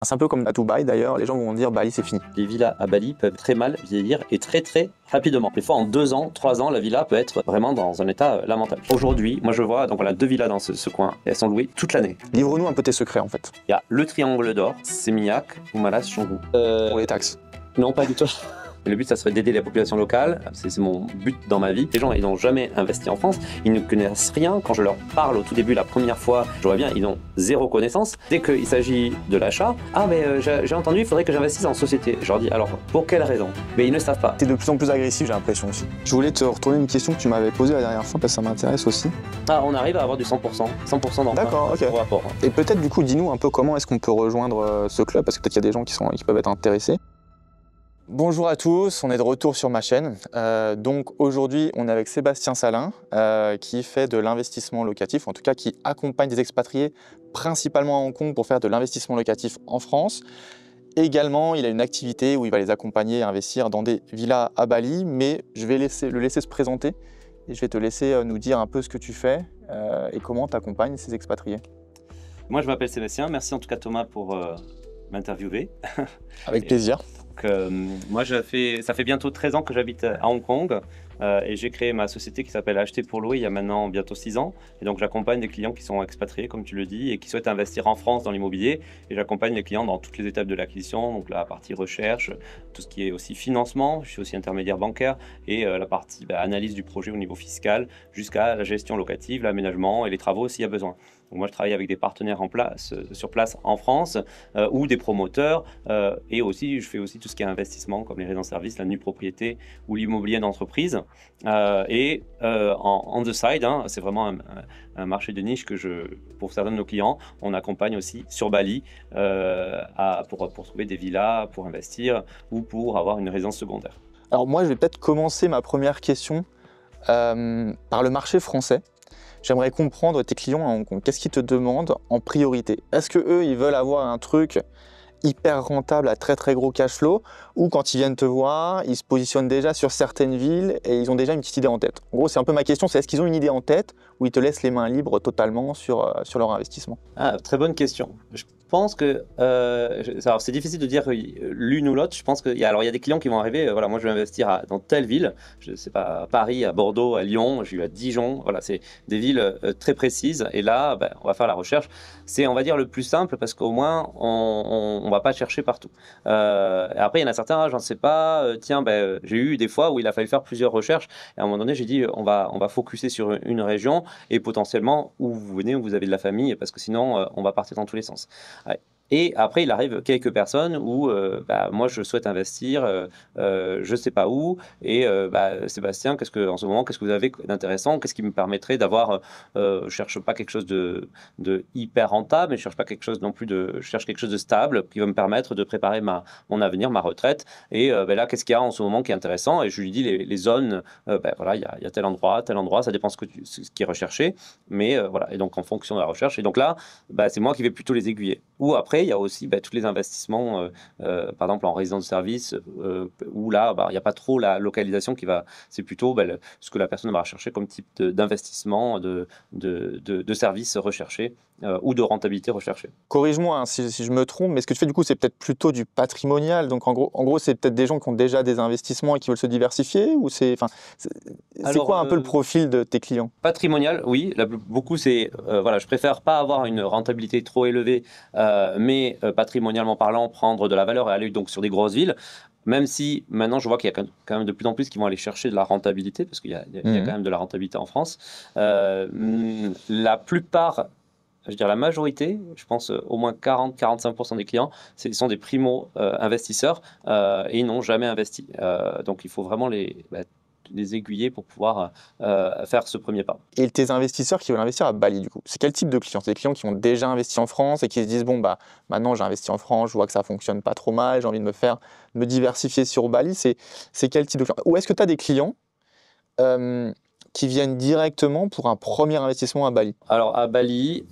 C'est un peu comme à Dubaï d'ailleurs, les gens vont dire Bali c'est fini. Les villas à Bali peuvent très mal vieillir et très rapidement. Des fois en 2 ans, 3 ans, la villa peut être vraiment dans un état lamentable. Aujourd'hui, moi je vois donc voilà 2 villas dans ce coin et elles sont louées toute l'année. Livre-nous un peu tes secrets en fait, Il y a le Triangle d'Or, Sémillac, Oumalas, Chongou. pour les taxes. Non, pas du tout. Le but, ça serait d'aider les populations locales. C'est mon but dans ma vie. Les gens, ils n'ont jamais investi en France. Ils ne connaissent rien. Quand je leur parle au tout début, la première fois, je vois bien, ils ont zéro connaissance. Dès qu'il s'agit de l'achat, ah mais j'ai entendu, il faudrait que j'investisse en société. Je leur dis, alors pour quelle raison? Mais ils ne savent pas. T'es de plus en plus agressif, j'ai l'impression aussi. Je voulais te retourner une question que tu m'avais posée la dernière fois parce que ça m'intéresse aussi. Ah, on arrive à avoir du 100%. 100% d'emprunt. D'accord, ok. Au rapport. Et peut-être du coup, dis-nous un peu comment est-ce qu'on peut rejoindre ce club parce que peut-être qu'il y a des gens qui peuvent être intéressés. Bonjour à tous, on est de retour sur ma chaîne. Donc aujourd'hui, on est avec Sébastien Salin qui fait de l'investissement locatif, en tout cas qui accompagne des expatriés principalement à Hong Kong pour faire de l'investissement locatif en France. Également, il a une activité où il va les accompagner à investir dans des villas à Bali, mais je vais le laisser se présenter et je vais te laisser nous dire un peu ce que tu fais et comment tu accompagnes ces expatriés. Moi, je m'appelle Sébastien. Merci en tout cas Thomas pour m'interviewer. Avec plaisir. Moi, ça fait bientôt 13 ans que j'habite à Hong Kong et j'ai créé ma société qui s'appelle Acheter pour louer il y a maintenant bientôt 6 ans. Et donc, j'accompagne des clients qui sont expatriés, comme tu le dis, et qui souhaitent investir en France dans l'immobilier. Et j'accompagne les clients dans toutes les étapes de l'acquisition, donc la partie recherche, tout ce qui est aussi financement. Je suis aussi intermédiaire bancaire et la partie analyse du projet au niveau fiscal jusqu'à la gestion locative, l'aménagement et les travaux s'il y a besoin. Donc moi, je travaille avec des partenaires sur place en France ou des promoteurs et aussi, je fais aussi tout ce qui est investissement comme les résidences-services, la nue propriété ou l'immobilier d'entreprise. On the side, hein, c'est vraiment un marché de niche pour certains de nos clients, on accompagne aussi sur Bali pour trouver des villas, pour investir ou pour avoir une résidence secondaire. Alors moi, je vais peut-être commencer ma première question par le marché français. J'aimerais comprendre tes clients à Hong Kong. Qu'est-ce qu'ils te demandent en priorité? Est-ce qu'eux, ils veulent avoir un truc hyper rentable à très gros cash flow ou quand ils viennent te voir, ils se positionnent déjà sur certaines villes et ils ont déjà une petite idée en tête? En gros, c'est un peu ma question, c'est est-ce qu'ils ont une idée en tête ou ils te laissent les mains libres totalement sur leur investissement? Ah, très bonne question. Je pense que alors c'est difficile de dire l'une ou l'autre. Je pense qu'il y a des clients qui vont arriver. Voilà, moi je vais investir dans telle ville. Je sais pas, à Paris, à Bordeaux, à Lyon. J'ai eu à Dijon. Voilà, c'est des villes très précises. Et là, on va faire la recherche. C'est, on va dire, le plus simple parce qu'au moins on va pas chercher partout. Après, il y en a certains, j'en sais pas. Tiens, j'ai eu des fois où il a fallu faire plusieurs recherches. Et à un moment donné, j'ai dit, on va focuser sur une région et potentiellement où vous venez, où vous avez de la famille, parce que sinon on va partir dans tous les sens. Ouais. Et après, il arrive quelques personnes où moi je souhaite investir, je sais pas où, et Sébastien, en ce moment, qu'est-ce que vous avez d'intéressant? Qu'est-ce qui me permettrait d'avoir, je cherche pas quelque chose de hyper rentable, mais je cherche pas quelque chose non plus je cherche quelque chose de stable qui va me permettre de préparer mon avenir, ma retraite. Et là, qu'est-ce qu'il y a en ce moment qui est intéressant? Et je lui dis les zones, voilà, il y a tel endroit, ça dépend ce qui est recherché, mais voilà. Et donc en fonction de la recherche, et donc là, c'est moi qui vais plutôt les aiguiller. Ou après, il y a aussi tous les investissements, par exemple en résidence de service, où là, il n'y a pas trop la localisation c'est plutôt ce que la personne va rechercher comme type d'investissement, de services recherchés ou de rentabilité recherchée. Corrige-moi hein, si je me trompe, mais ce que tu fais du coup, c'est peut-être plutôt du patrimonial. Donc en gros c'est peut-être des gens qui ont déjà des investissements et qui veulent se diversifier ou c'est quoi un peu le profil de tes clients? Patrimonial, oui. Beaucoup, c'est voilà, je préfère pas avoir une rentabilité trop élevée, mais patrimonialement parlant, prendre de la valeur et aller donc sur des grosses villes. Même si maintenant, je vois qu'il y a quand même de plus en plus qui vont aller chercher de la rentabilité, parce qu'il y a quand même de la rentabilité en France. La plupart, je veux dire la majorité, je pense au moins 40-45% des clients, sont des primo-investisseurs et ils n'ont jamais investi. Donc il faut vraiment les aiguiller pour pouvoir faire ce premier pas. Et tes investisseurs qui veulent investir à Bali, du coup, c'est quel type de clients? C'est des clients qui ont déjà investi en France et qui se disent bon maintenant j'ai investi en France, je vois que ça fonctionne pas trop mal, j'ai envie de me diversifier sur Bali. C'est quel type de clients? Ou est-ce que tu as des clients qui viennent directement pour un premier investissement à Bali? Alors à Bali,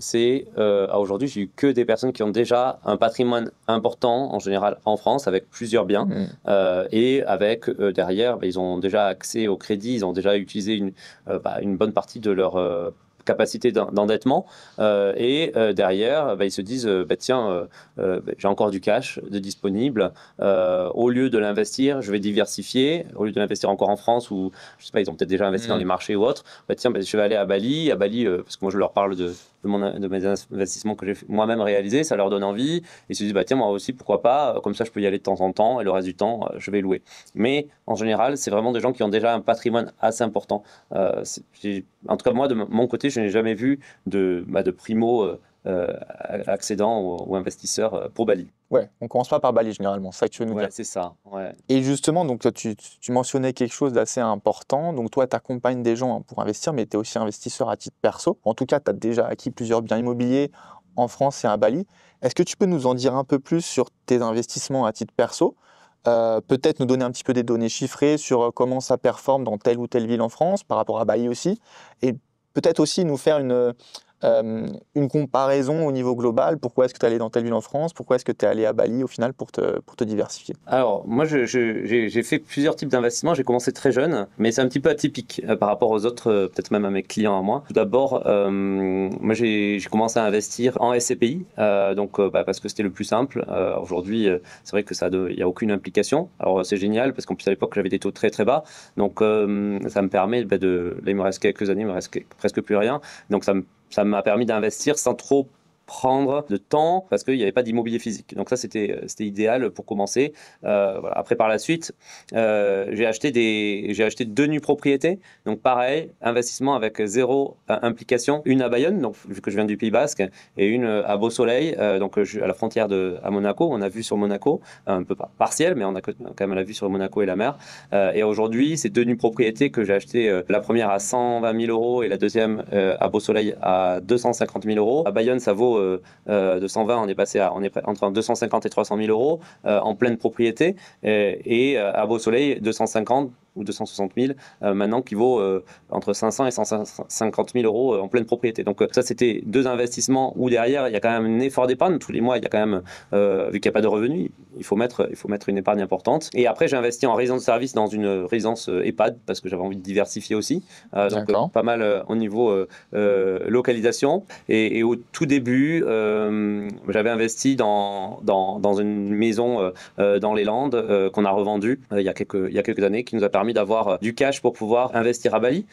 aujourd'hui, j'ai eu que des personnes qui ont déjà un patrimoine important, en général en France, avec plusieurs biens, et avec derrière, ils ont déjà accès au crédit, ils ont déjà utilisé une bonne partie de leur capacité d'endettement. Derrière, ils se disent, tiens, j'ai encore du cash de disponible. Au lieu de l'investir, je vais diversifier. Au lieu de l'investir encore en France ou, je sais pas, ils ont peut-être déjà investi dans les marchés ou autres. Tiens, je vais aller à Bali. À Bali, parce que moi, je leur parle de mes investissements que j'ai moi-même réalisés. Ça leur donne envie. Ils se disent, tiens, moi aussi, pourquoi pas. Comme ça, je peux y aller de temps en temps. Et le reste du temps, je vais louer. Mais en général, c'est vraiment des gens qui ont déjà un patrimoine assez important. En tout cas, moi, de mon côté, je n'ai jamais vu de primo accédant ou investisseurs pour Bali. Ouais, on commence pas par Bali généralement, c'est ça que tu veux nous dire. C'est ça. Ouais. Et justement, donc, tu mentionnais quelque chose d'assez important. Donc toi, tu accompagnes des gens pour investir, mais tu es aussi investisseur à titre perso. En tout cas, tu as déjà acquis plusieurs biens immobiliers en France et à Bali. Est-ce que tu peux nous en dire un peu plus sur tes investissements à titre perso? Peut-être nous donner un petit peu des données chiffrées sur comment ça performe dans telle ou telle ville en France, par rapport à Bali aussi. Et peut-être aussi nous faire une comparaison au niveau global. Pourquoi est-ce que tu es allé dans telle ville en France? Pourquoi est-ce que tu es allé à Bali au final pour te diversifier? Alors, moi, j'ai fait plusieurs types d'investissements. J'ai commencé très jeune, mais c'est un petit peu atypique par rapport aux autres, peut-être même à mes clients à moi. Tout d'abord, moi, j'ai commencé à investir en SCPI, parce que c'était le plus simple. Aujourd'hui, c'est vrai que il n'y a aucune implication. Alors, c'est génial parce qu'en plus, à l'époque, j'avais des taux très, très bas. Donc, ça me permet là, il me reste quelques années, il me reste presque plus rien. Donc, ça m'a permis d'investir sans trop prendre de temps parce qu'il n'y avait pas d'immobilier physique. Donc ça, c'était idéal pour commencer. Voilà. Après, par la suite, j'ai acheté 2 nues propriétés. Donc pareil, investissement avec zéro implication. Une à Bayonne, donc, vu que je viens du Pays Basque, et une à Beau Soleil, à la frontière à Monaco. On a vu sur Monaco, un peu partiel, mais on a quand même la vue sur Monaco et la mer. Et aujourd'hui, ces 2 nues propriétés que j'ai achetées, la première à 120 000 euros et la deuxième à Beau Soleil à 250 000 euros. À Bayonne, ça vaut 220, on est passé entre 250 et 300 000 euros en pleine propriété, et à Beau Soleil 250 ou 260 000 maintenant, qui vaut entre 500 et 150 000 euros en pleine propriété. Donc ça, c'était 2 investissements où derrière il y a quand même un effort d'épargne tous les mois. Il y a quand même, vu qu'il n'y a pas de revenus, il faut mettre une épargne importante. Et après, j'ai investi en résidence de service dans une résidence EHPAD parce que j'avais envie de diversifier aussi. Donc pas mal au niveau localisation. Et au tout début, j'avais investi dans une maison dans les Landes qu'on a revendue il y a quelques années, qui nous a permis d'avoir du cash pour pouvoir investir à Bali.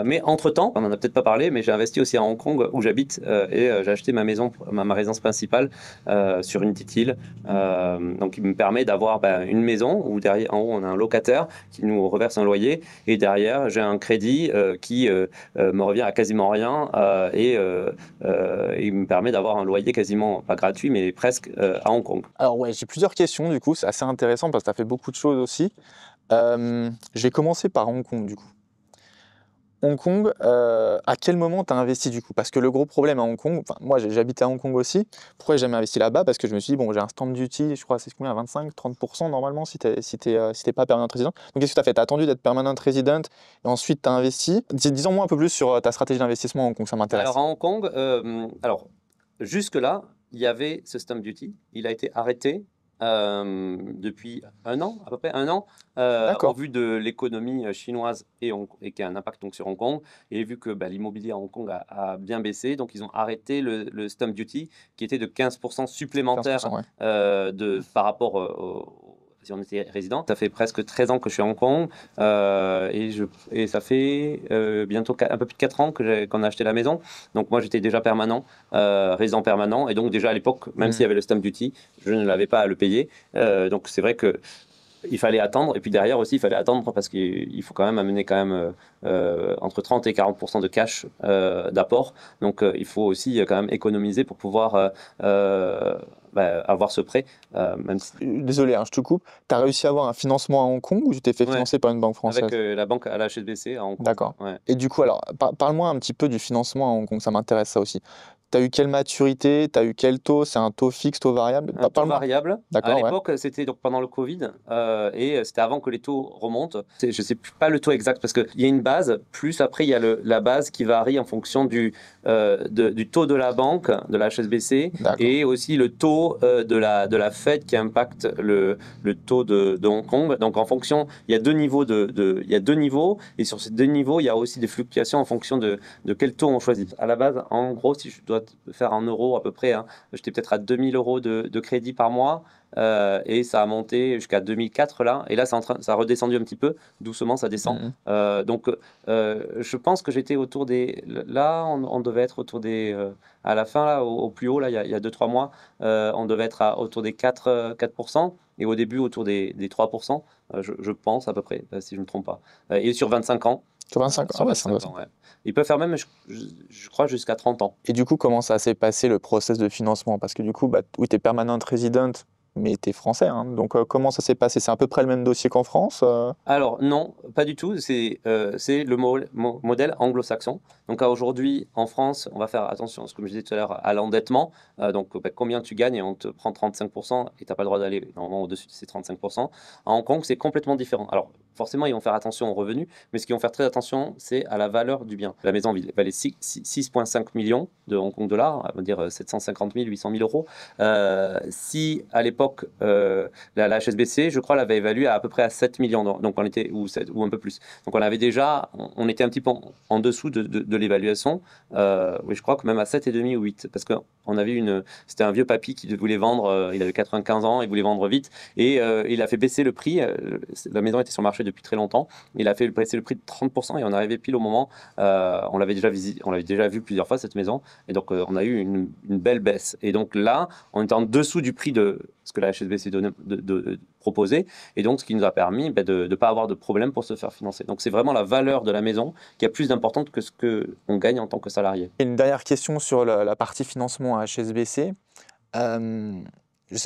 Mais entre-temps, on n'en a peut-être pas parlé, mais j'ai investi aussi à Hong Kong où j'habite, et j'ai acheté ma maison, ma résidence principale sur une petite île. Donc il me permet d'avoir une maison où derrière, en haut, on a un locataire qui nous reverse un loyer, et derrière, j'ai un crédit qui me revient à quasiment rien, et il me permet d'avoir un loyer quasiment, pas gratuit, mais presque à Hong Kong. Alors ouais, j'ai plusieurs questions du coup, c'est assez intéressant parce que tu as fait beaucoup de choses aussi. Je vais commencer par Hong Kong du coup. Hong Kong, à quel moment tu as investi du coup? Parce que le gros problème à Hong Kong, moi j'habitais à Hong Kong aussi. Pourquoi j'ai jamais investi là-bas? Parce que je me suis dit, bon, j'ai un stamp duty, je crois, c'est combien, 25-30% normalement si t'es pas permanent résident. Donc qu'est-ce que tu as fait? Tu as attendu d'être permanent résident et ensuite tu as investi. Dis-moi un peu plus sur ta stratégie d'investissement à Hong Kong, ça m'intéresse. Alors à Hong Kong, jusque-là, il y avait ce stamp duty. Il a été arrêté depuis un an, à peu près un an, au vu de l'économie chinoise et qui a un impact donc sur Hong Kong, et vu que l'immobilier à Hong Kong a bien baissé, donc ils ont arrêté le stamp duty qui était de 15% supplémentaire 15%, ouais. Par rapport si on était résident. Ça fait presque 13 ans que je suis à Hong Kong, et ça fait bientôt un peu plus de 4 ans qu'on a acheté la maison. Donc moi j'étais déjà permanent, résident permanent, et donc déjà à l'époque, même s'il y avait le stamp duty, je ne l'avais pas à le payer. Donc c'est vrai que il fallait attendre, et puis derrière aussi il fallait attendre parce qu'il faut quand même amener entre 30 et 40% de cash d'apport. Donc il faut aussi quand même économiser pour pouvoir avoir ce prêt. Même si... Désolé, je te coupe. Tu as réussi à avoir un financement à Hong Kong ou tu t'es fait financer par une banque française? Avec la banque à la HSBC à Hong Kong. D'accord. Ouais. Et du coup, alors, parle-moi un petit peu du financement à Hong Kong, ça m'intéresse ça aussi. Tu as eu quelle maturité? Tu as eu quel taux? C'est un taux fixe, taux variable? Un taux Parle-moi. variable. À D'accord, ouais. l'époque, c'était donc pendant le Covid et c'était avant que les taux remontent. Je ne sais pas le taux exact parce qu'il y a une base, plus après il y a la base qui varie en fonction du taux de la banque, de la HSBC, D'accord. et aussi le taux de la Fed qui impacte le taux de Hong Kong. Donc en fonction, il y a deux niveaux il y a deux niveaux et sur ces deux niveaux, il y a aussi des fluctuations en fonction de quel taux on choisit. À la base, en gros, si je dois faire en euros à peu près, hein, j'étais peut-être à 2000 euros de crédit par mois et ça a monté jusqu'à 2004 là. Et là, ça a redescendu un petit peu, doucement, ça descend. Donc, je pense que j'étais autour des. Là, on devait être autour des. À la fin, là, au plus haut, là, il y a 2-3 mois, on devait être autour des 4%. Et au début, autour des 3%, je pense à peu près, si je ne me trompe pas. Et sur 25 ans. Sur 25 ans, Sur ouais, 25 ans, ouais. Il peut faire même, je crois, jusqu'à 30 ans. Et du coup, comment ça s'est passé le process de financement? Parce que du coup, oui, tu es permanent résident, mais tu es français. Hein. Donc, comment ça s'est passé? C'est à peu près le même dossier qu'en France? Alors non, pas du tout. C'est le modèle anglo-saxon. Donc aujourd'hui, en France, on va faire attention, ce que je disais tout à l'heure, à l'endettement. Donc combien tu gagnes et on te prend 35% et tu n'as pas le droit d'aller normalement au-dessus de ces 35%. À Hong Kong, c'est complètement différent. Alors forcément, ils vont faire attention aux revenus, mais ce qu'ils vont faire très attention, c'est à la valeur du bien. La maison valait 6,5 millions de Hong Kong dollars, on va dire 750 000, 800 000 euros. Si à l'époque, la HSBC, je crois, l'avait évalué à peu près à 7 millions. Donc on était, ou un peu plus. Donc on avait déjà, on était un petit peu en dessous de l'évaluation. Oui, je crois que même à 7,5 ou 8. Parce qu'on avait c'était un vieux papy qui voulait vendre, il avait 95 ans, il voulait vendre vite. Et il a fait baisser le prix. La maison était sur le marché depuis très longtemps. Il a fait baisser le prix de 30% et on arrivait pile au moment. On l'avait déjà vu plusieurs fois cette maison. Et donc on a eu une belle baisse. Et donc là, on était en dessous du prix de ce que la HSBC proposait. Et donc, ce qui nous a permis de ne pas avoir de problème pour se faire financer. Donc, c'est vraiment la valeur de la maison qui est plus importante que ce qu'on gagne en tant que salarié. Une dernière question sur la partie financement à HSBC. Je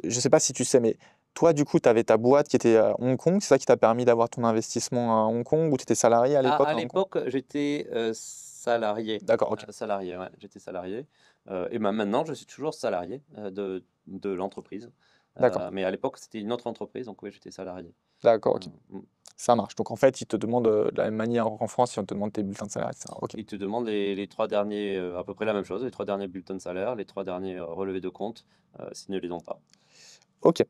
ne sais pas si tu sais, mais toi, du coup, tu avais ta boîte qui était à Hong Kong. C'est ça qui t'a permis d'avoir ton investissement à Hong Kong ou tu étais salarié à l'époque? À l'époque, j'étais salarié. D'accord, ok. Salarié, ouais, j'étais salarié. Et maintenant, je suis toujours salarié de l'entreprise. D'accord. Mais à l'époque, c'était une autre entreprise, donc oui, j'étais salarié. D'accord, ok. Ça marche. Donc en fait, ils te demandent de la même manière qu'en France, si on te demande tes bulletins de salaire, etc. Ok. Ils te demandent les 3 derniers, à peu près la même chose, les 3 derniers bulletins de salaire, les 3 derniers relevés de compte, s'ils ne les ont pas. Ok.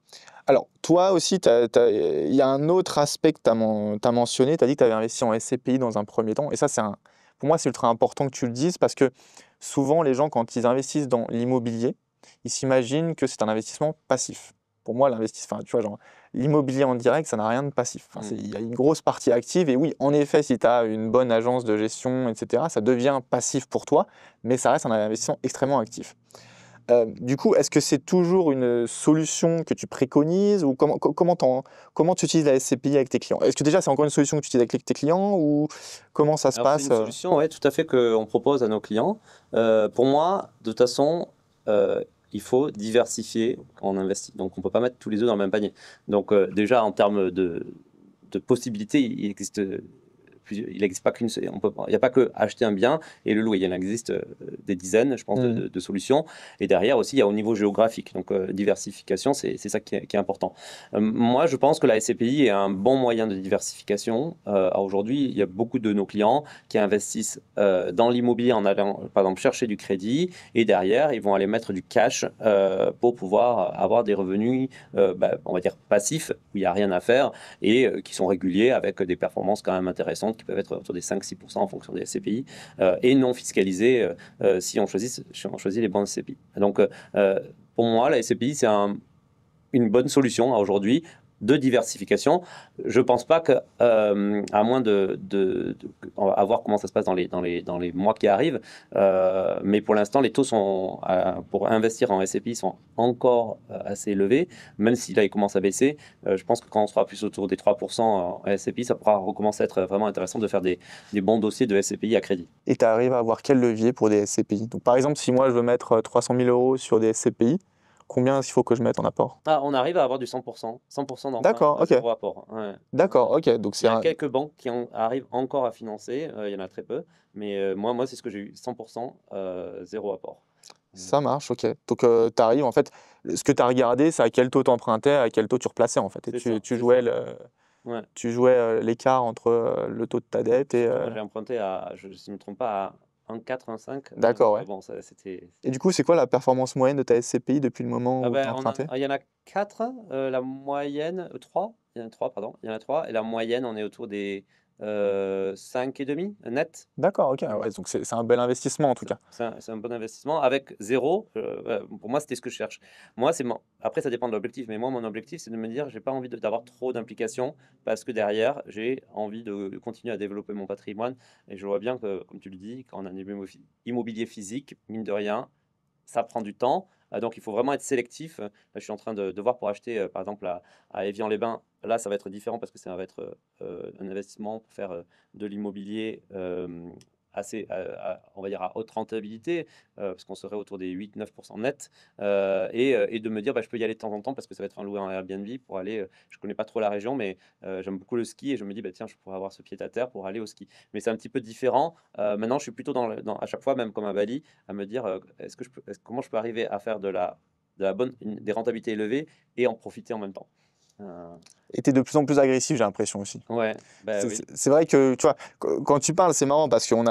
Alors, toi aussi, il y a un autre aspect que tu as mentionné. Tu as dit que tu avais investi en SCPI dans un premier temps. Et ça, pour moi, c'est ultra important que tu le dises parce que souvent, les gens, quand ils investissent dans l'immobilier, ils s'imaginent que c'est un investissement passif. Pour moi, tu vois, genre, l'immobilier en direct, ça n'a rien de passif. Il y a une grosse partie active. Et oui, en effet, si tu as une bonne agence de gestion, etc., ça devient passif pour toi, mais ça reste un investissement extrêmement actif. Du coup, est-ce que c'est toujours une solution que tu préconises ou comment tu utilises la SCPI avec tes clients? Est-ce que déjà c'est encore une solution que tu utilises avec tes clients ou comment ça se Alors, passe? c'est une solution, ouais, tout à fait, qu'on propose à nos clients. Pour moi, de toute façon, il faut diversifier quand on investit. Donc, on ne peut pas mettre tous les œufs dans le même panier. Donc, déjà, en termes de possibilités, il n'existe pas il n'y a pas que acheter un bien et le louer. Il y en existe des dizaines, je pense, de solutions. Et derrière aussi, il y a au niveau géographique. Donc, diversification, c'est ça qui est important. Moi, je pense que la SCPI est un bon moyen de diversification. Aujourd'hui, il y a beaucoup de nos clients qui investissent dans l'immobilier en allant, par exemple, chercher du crédit. Et derrière, ils vont aller mettre du cash pour pouvoir avoir des revenus, on va dire, passifs, où il n'y a rien à faire et qui sont réguliers avec des performances quand même intéressantes qui peuvent être autour des 5-6% en fonction des SCPI et non fiscalisés si on choisit les bons SCPI. Donc, pour moi, la SCPI, c'est une bonne solution aujourd'hui de diversification. Je ne pense pas que, à moins on va voir comment ça se passe dans les mois qui arrivent, mais pour l'instant, les taux pour investir en SCPI sont encore assez élevés, même si là, ils commencent à baisser. Je pense que quand on sera plus autour des 3% en SCPI, ça pourra recommencer à être vraiment intéressant de faire des bons dossiers de SCPI à crédit. Et tu arrives à avoir quel levier pour des SCPI? Donc, par exemple, si moi je veux mettre 300 000 euros sur des SCPI, combien est-ce qu'il faut que je mette en apport? On arrive à avoir du 100%, 100% d'emprunt D'accord, à ok. zéro apport. Ouais. D'accord, ok. Donc Il y a quelques banques qui arrivent encore à financer, il y en a très peu, mais moi c'est ce que j'ai eu, 100%, zéro apport. Ça marche, ok. Donc, tu arrives, en fait, ce que tu as regardé, c'est à quel taux tu empruntais, à quel taux tu replaçais, en fait. Et tu jouais Ouais. l'écart entre le taux de ta dette Je et. crois que moi, j'ai emprunté à, je ne me trompe pas, à 1,4, 1,5. D'accord, Donc, ouais. bon, c'était. Et du coup, c'est quoi la performance moyenne de ta SCPI depuis le moment Ah où tu ben, as emprunté? il y en a 4, la moyenne, 3, il y en a 3, pardon, il y en a 3, et la moyenne, on est autour des 5,5 net. D'accord, ok. Mm. Ouais, donc, c'est un bel investissement, en tout cas. C'est un bon investissement. Avec zéro, pour moi, c'était ce que je cherche. Moi, après, ça dépend de l'objectif, mais moi, mon objectif, c'est de me dire, j'ai pas envie d'avoir trop d'implications parce que derrière, j'ai envie de continuer à développer mon patrimoine. Et je vois bien que, comme tu le dis, quand on a un immobilier physique, mine de rien, ça prend du temps. Donc, il faut vraiment être sélectif. Là, je suis en train de voir pour acheter, par exemple, à Évian-les-Bains. Là, ça va être différent parce que ça va être un investissement pour faire de l'immobilier assez, on va dire, à haute rentabilité, parce qu'on serait autour des 8-9% net. Et de me dire, bah, je peux y aller de temps en temps parce que ça va être un louer en Airbnb pour aller. Je connais pas trop la région, mais j'aime beaucoup le ski et je me dis, bah, tiens, je pourrais avoir ce pied à terre pour aller au ski. Mais c'est un petit peu différent. Maintenant, je suis plutôt à chaque fois, même comme à Bali, à me dire comment je peux arriver à faire des rentabilités élevées et en profiter en même temps. Euh, Et tu es de plus en plus agressif, j'ai l'impression aussi. ouais, bah oui. C'est vrai que, tu vois, quand tu parles, c'est marrant parce on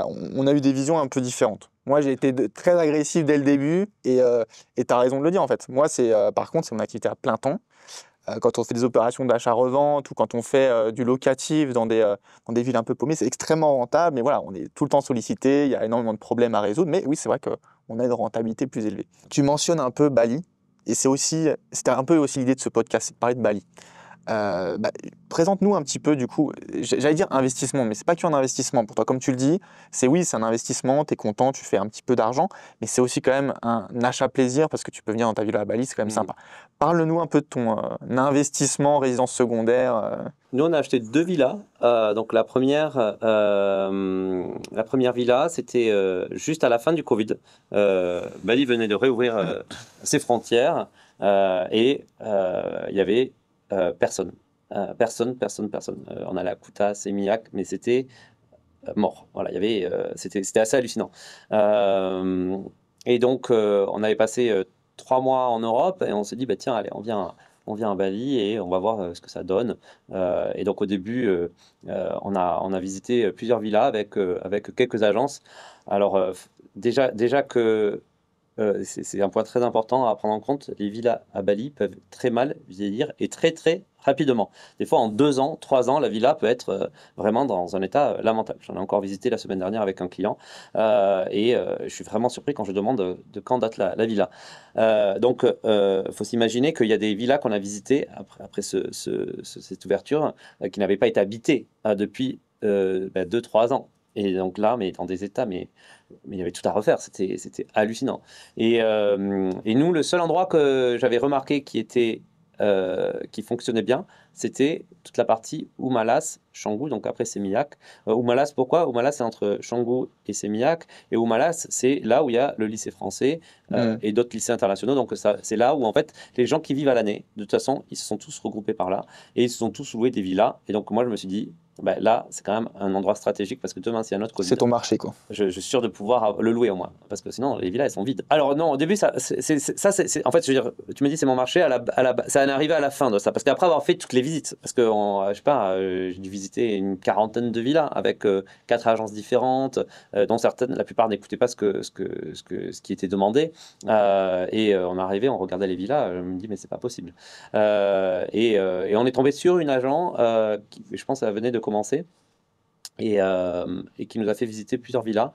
a eu des visions un peu différentes. Moi, j'ai été très agressif dès le début et tu as raison de le dire, en fait. Moi, par contre, c'est mon activité à plein temps. Quand on fait des opérations d'achat-revente ou quand on fait du locatif dans des villes un peu paumées, c'est extrêmement rentable. Mais voilà, on est tout le temps sollicité, il y a énormément de problèmes à résoudre. Mais oui, c'est vrai qu'on a une rentabilité plus élevée. Tu mentionnes un peu Bali, et c'était un peu aussi l'idée de ce podcast, c'est de parler de Bali. Bah, présente-nous un petit peu, du coup, j'allais dire investissement, mais c'est pas qu'un investissement pour toi. Comme tu le dis, c'est un investissement, tu es content, tu fais un petit peu d'argent, mais c'est aussi quand même un achat plaisir parce que tu peux venir dans ta ville à Bali, c'est quand même Mhm. sympa. Parle-nous un peu de ton investissement, résidence secondaire. Nous, on a acheté 2 villas. Donc la première villa, c'était juste à la fin du Covid. Bali venait de réouvrir ses frontières et il y avait personne. Personne. On allait à Kuta, Seminyak, mais c'était mort. Voilà, c'était assez hallucinant. Euh, et donc, on avait passé 3 mois en Europe et on s'est dit, bah, tiens, allez, on vient à Bali et on va voir ce que ça donne. Et donc, au début, on a visité plusieurs villas avec quelques agences. Alors, déjà que c'est un point très important à prendre en compte. Les villas à Bali peuvent très mal vieillir et très très rapidement. Des fois, en 2 ans, 3 ans, la villa peut être vraiment dans un état lamentable. J'en ai encore visité la semaine dernière avec un client et je suis vraiment surpris quand je demande de quand date la villa. Donc, faut s'imaginer qu'il y a des villas qu'on a visitées après cette ouverture qui n'avaient pas été habitées depuis 2-3 ans. Et donc là, mais dans des états, mais il y avait tout à refaire, c'était hallucinant. Et nous, le seul endroit que j'avais remarqué qui fonctionnait bien, c'était toute la partie Oumalas, Canggu, donc après Sémillac. Oumalas, pourquoi? Oumalas, c'est entre Canggu et Sémillac, et Oumalas, c'est là où il y a le lycée français et d'autres lycées internationaux. Donc c'est là où en fait les gens qui vivent à l'année, de toute façon, ils se sont tous regroupés par là et ils se sont tous loués des villas. Et donc moi, je me suis dit, ben, là, c'est quand même un endroit stratégique parce que demain, s'il y a un autre Covid, C'est ton marché, quoi. je suis sûr de pouvoir le louer au moins, parce que sinon les villas elles sont vides. Alors non, au début en fait, je veux dire, tu me dis c'est mon marché, ça en est arrivé à la fin de ça, parce qu'après avoir fait toutes les visites, parce que je sais pas, j'ai dû visiter une quarantaine de villas avec 4 agences différentes, dont certaines, la plupart n'écoutaient pas ce qui était demandé, et on est arrivé, on regardait les villas, je me dis mais c'est pas possible, et on est tombé sur une agent qui, je pense, elle venait de commencer et qui nous a fait visiter plusieurs villas.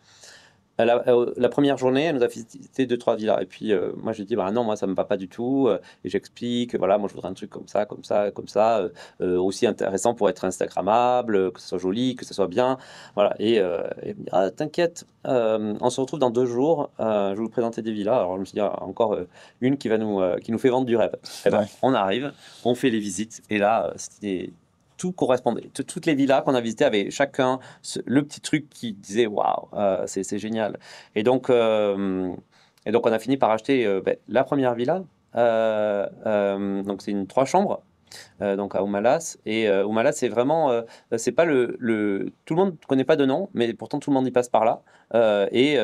La première journée, elle nous a visité 2-3 villas. Et puis, moi, je lui ai dit, bah, non, moi, ça ne me va pas du tout. Et j'explique, voilà, moi, je voudrais un truc comme ça, comme ça, comme ça. Aussi intéressant pour être Instagrammable, que ce soit joli, que ce soit bien. Voilà. Et elle me dit, ah, t'inquiète, on se retrouve dans 2 jours. Je vais vous présenter des villas. Alors, je me suis dit, ah, encore une qui nous fait vendre du rêve. Et ben, Ouais. on arrive, on fait les visites. Et là, tout correspondait. Toutes les villas qu'on a visitées avaient chacun le petit truc qui disait waouh, c'est génial. Et donc, on a fini par acheter la première villa. Donc c'est une 3 chambres donc à Oumalas. Et Oumalas, c'est vraiment, c'est pas tout le monde ne connaît pas de nom, mais pourtant tout le monde y passe par là. Et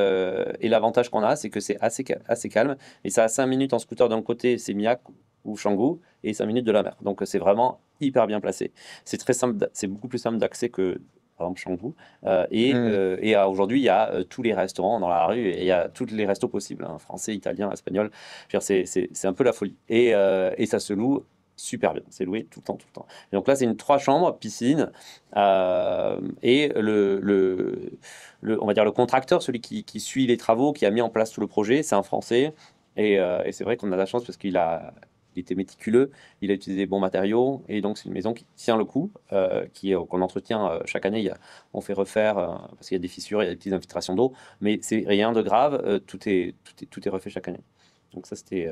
l'avantage qu'on a, c'est que c'est assez calme. Et ça a 5 minutes en scooter d'un côté, c'est Miak ou Canggu, et 5 minutes de la mer. Donc c'est vraiment hyper bien placé. C'est très simple, c'est beaucoup plus simple d'accès que par exemple Canggu. Aujourd'hui, il y a tous les restaurants dans la rue, et il y a tous les restos possibles, hein, français, italien, espagnol. Je veux dire, c'est un peu la folie. Et ça se loue super bien. C'est loué tout le temps, tout le temps. Et donc là, c'est une 3 chambres, piscine. Et on va dire le contracteur, celui qui suit les travaux, qui a mis en place tout le projet, c'est un Français. Et c'est vrai qu'on a la chance parce il était méticuleux, il a utilisé des bons matériaux, et donc c'est une maison qui tient le coup, qu'on entretient chaque année. On fait refaire, parce qu'il y a des fissures, il y a des petites infiltrations d'eau, mais c'est rien de grave, tout est refait chaque année. Donc ça, c'était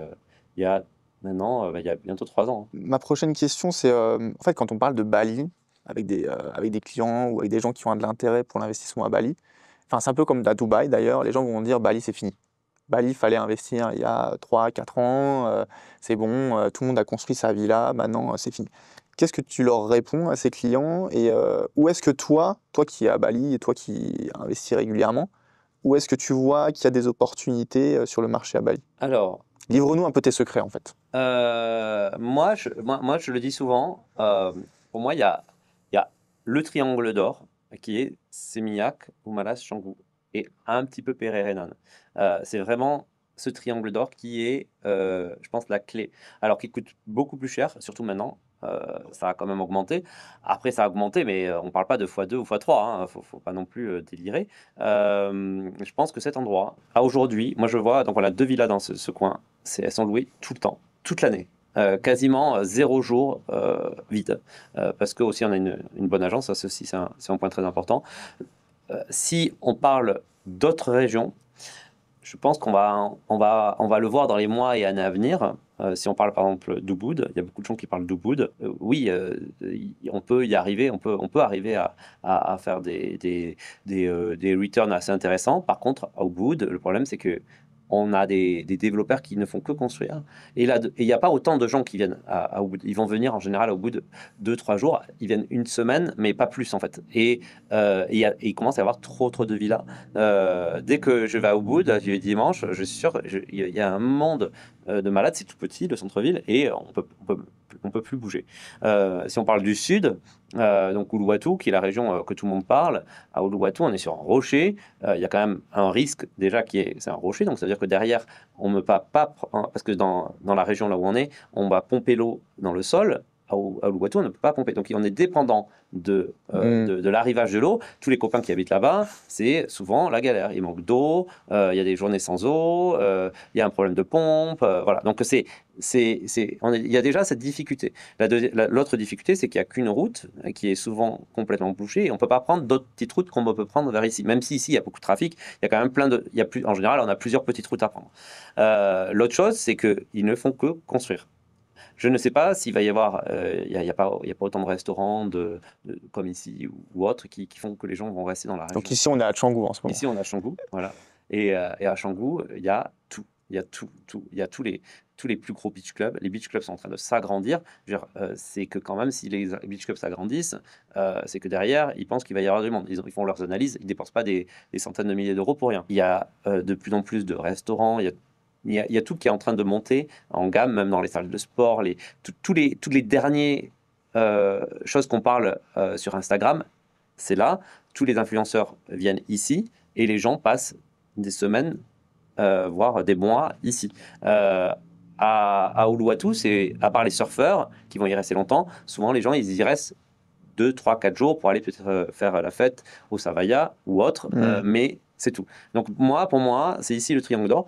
il y a maintenant, il y a bientôt 3 ans, hein. Ma prochaine question, c'est en fait, quand on parle de Bali avec des clients ou avec des gens qui ont de l'intérêt pour l'investissement à Bali, enfin, c'est un peu comme à Dubaï d'ailleurs, les gens vont dire Bali, c'est fini. Bali, il fallait investir il y a 3 4 ans, c'est bon, tout le monde a construit sa villa, maintenant c'est fini. Qu'est-ce que tu leur réponds à ces clients et où est-ce que toi qui es à Bali et toi qui investis régulièrement, où est-ce que tu vois qu'il y a des opportunités sur le marché à Bali? Alors, Livre-nous un peu tes secrets en fait. moi, je le dis souvent, pour moi, il y a le triangle d'or, qui est Seminyak, Oumalas, Canggu, et un petit peu Pererenan. C'est vraiment ce triangle d'or qui est, je pense, la clé. Alors, qui coûte beaucoup plus cher, surtout maintenant. Ça a quand même augmenté. Après, ça a augmenté, mais on ne parle pas de x2 ou x3. Hein, faut pas non plus délirer. Je pense que cet endroit, à aujourd'hui, moi je vois, donc on a 2 villas dans ce coin. Elles sont louées tout le temps, toute l'année. Quasiment 0 jour vide. Parce que aussi on a une bonne agence, ça aussi c'est un point très important. Si on parle d'autres régions, je pense qu'on va le voir dans les mois et années à venir. Si on parle par exemple d'Ubud, il y a beaucoup de gens qui parlent d'Ubud. Oui, on peut y arriver, on peut arriver à faire des returns assez intéressants. Par contre, à Ubud, le problème c'est que on a des développeurs qui ne font que construire. Et là, il n'y a pas autant de gens qui viennent à Ubud. Ils vont venir en général au bout de 2 3 jours. Ils viennent une semaine, mais pas plus en fait. Et il commence à y avoir trop de villas. Dès que je vais à Ubud, j'y vais dimanche, je suis sûr, il y a un monde de malades, c'est tout petit, le centre-ville, et on peut plus bouger. Si on parle du sud, donc Uluwatu, qui est la région que tout le monde parle, à Uluwatu, on est sur un rocher. Il y a quand même un risque déjà c'est un rocher, donc ça veut dire que derrière, on ne peut pas, parce que dans la région là où on va pomper l'eau dans le sol. À Uluwatu, on ne peut pas pomper. Donc, on est dépendant de l'arrivage de l'eau. Tous les copains qui habitent là-bas, c'est souvent la galère. Il manque d'eau, il y a des journées sans eau, il y a un problème de pompe. Voilà. Donc, il y a déjà cette difficulté. L'autre difficulté, c'est qu'il n'y a qu'une route qui est souvent complètement bouchée et on ne peut pas prendre d'autres petites routes qu'on peut prendre vers ici. Même si ici, il y a beaucoup de trafic, il y a quand même en général, on a plusieurs petites routes à prendre. L'autre chose, c'est qu'ils ne font que construire. Je ne sais pas s'il va y avoir, il n'y a pas autant de restaurants comme ici ou autres qui font que les gens vont rester dans la région. Donc ici, on est à Canggu en ce moment. Ici, on a Canggu, voilà. Et à Canggu, il y a tout. Il y a tout. Il y a tous les plus gros beach clubs. Les beach clubs sont en train de s'agrandir. C'est que quand même, si les beach clubs s'agrandissent, c'est que derrière, ils pensent qu'il va y avoir du monde. Ils font leurs analyses, ils ne dépensent pas des centaines de milliers d'euros pour rien. Il y a de plus en plus de restaurants, il y a tout qui est en train de monter en gamme, même dans les salles de sport, tous les derniers choses qu'on parle sur Instagram, c'est là. Tous les influenceurs viennent ici et les gens passent des semaines, voire des mois ici. À Uluwatu, c'est à part les surfeurs qui vont y rester longtemps, souvent les gens ils y restent 2 3 4 jours pour aller peut-être faire la fête au Savaya ou autre, mais c'est tout. Donc pour moi, c'est ici le triangle d'or.